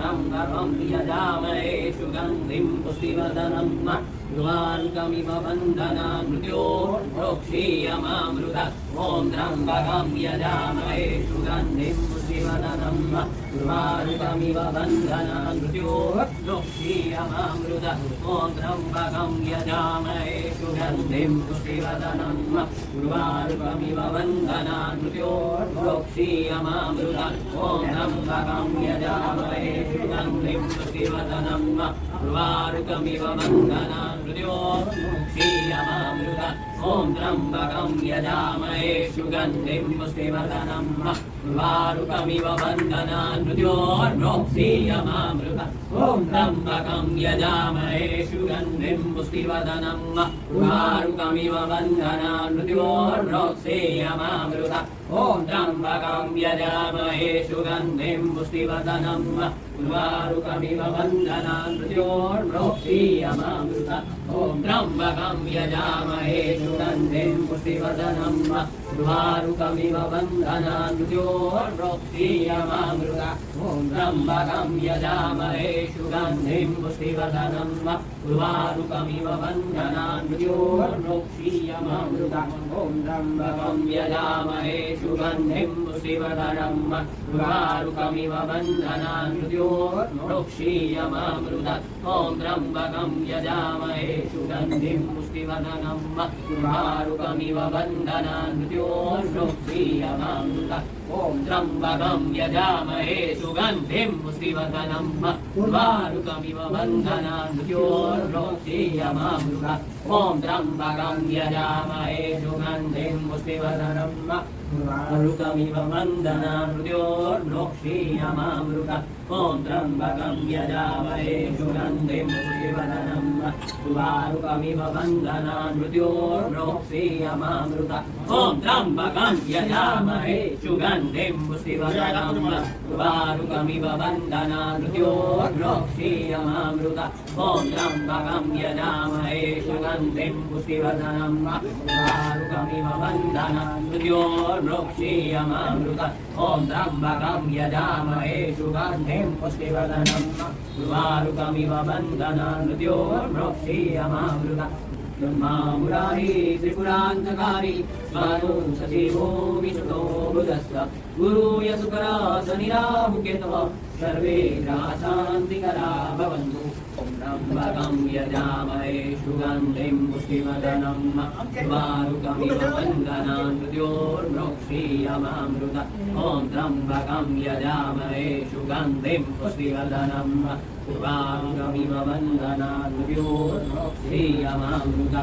त्र्यम्बकं यजामहे सुगन्धिं पुष्टिवर्धनम् उर्वारुकमिव बन्धनान् मृत्योर्भोक्षीयमामृता ॐ त्र्यम्बकं यजामहे सुगन्धिं पुष्टिवर्धनम् उर्वारुकमिव बन्धनान् मृत्योर्भोक्षीयमामृता ॐ त्र्यम्बकं यजामहे सुगन्धिं पुष्टिवर्धनम् उर्वारुकमिव बन्धनान् मृत्योर्भोक्षीयमामृता ॐ त्र्यम्बकं यजामहे सुगन्धिं पुष्टिवर्धनम् उर्वारुकमिव बन्धनान् मृत्योर्भोक्षीयमामृता ॐ त्र्यम्बकं यजामहे सुगन्धिं पुष्टिवर्धनम् उर्वारुकमिव बन्धनान् मृत्योर्भोक्षीयमामृता ॐ त्र्यम्बकं यजामहे सुगन्धिं पुष्टिवर्धनम् उर्वारुकमिव बन्धनान् मृत्योर्भोक्षीयमामृता ॐ त्र्यम्बकं यजामहे सुगन्धिं पुष्टिवर्धनम् उर्वारुकमिव बन्धनान् मृत्योर्भोक्षीयमामृता ॐ त्र्यम्बकं यजामहे सुगन्धिं पुष्टिवर्धनम् उर्वारुकमिव बन्धनान् मृत्योर्भोक्षीयमामृता ॐ त्र्यम्बकं यजामहे सुगन्धिं पुष्टिवर्धनम् उर्वारुकमिव बन्धनान् मृत्योर्भोक्षीयमामृता ॐ त्र्यम्बकं यजामहे सुगन्धिं पुष्टिवर्धनम् उर्वारुकमिव बन्धनान् मृत्योर्भोक्षीयमामृता ॐ त्र्यम्बकं यजामहे सुगन्धिं पुष्टिवर्धनम् उर्वारुकमिव बन्धनान् मृत्योर्भोक्षीयमामृता ॐ त्र्यम्बकं यजामहे सुगन्धिं पुष्टिवर्धनम् उर्वारुकमिव बन्धनान् मृत्योर्भोक्षीयमामृता ॐ त्र्यम्बकं यजामहे सुगन्धिं पुष्टिवर्धनम् उर्वारुकमिव बन्धनान् मृत्योर्भोक्षीयमामृता ॐ त्र्यम्बकं यजामहे सुगन्धिं पुष्टिवर्धनम् उर्वारुकमिव बन्धनान् मृत्योर्भोक्षीयमामृता ॐ त्र्यम्बकं यजामहे सुगन्धिं पुष्टिवर्धनम् उर्वारुकमिव बन्धनान् मृत्योर्भोक्षीयमामृता ॐ त्र्यम्बकं यजामहे सुगन्धिं पुष्टिवर्धनम् उर्वारुकमिव बन्धनान् मृत्योर्भोक्षीयमामृता ॐ त्र्यम्बकं यजामहे सुगन्धिं पुष्टिवर्धनम् उर्वारुकमिव बन्धनान् मृत्योर्भोक्षीयमामृता ब्रह्मामुरारी त्रिपुरान्तकारी स्वानो सजीवो विष्णो बुधश्च गुरूय सुकरा शनिराहुकेतव सर्वे ग्रहाशान्तिकरा भवन्तु ॐ त्र्यम्बकं यजामहे सुगन्धिं पुष्टिवर्धनम् उर्वारुकमिव बन्धनान् मृत्योर्भोक्षीयमामृता ॐ त्र्यम्बकं यजामहे सुगन्धिं पुष्टिवर्धनम् उर्वारुकमिव बन्धनान् मृत्योर्भोक्षीयमामृता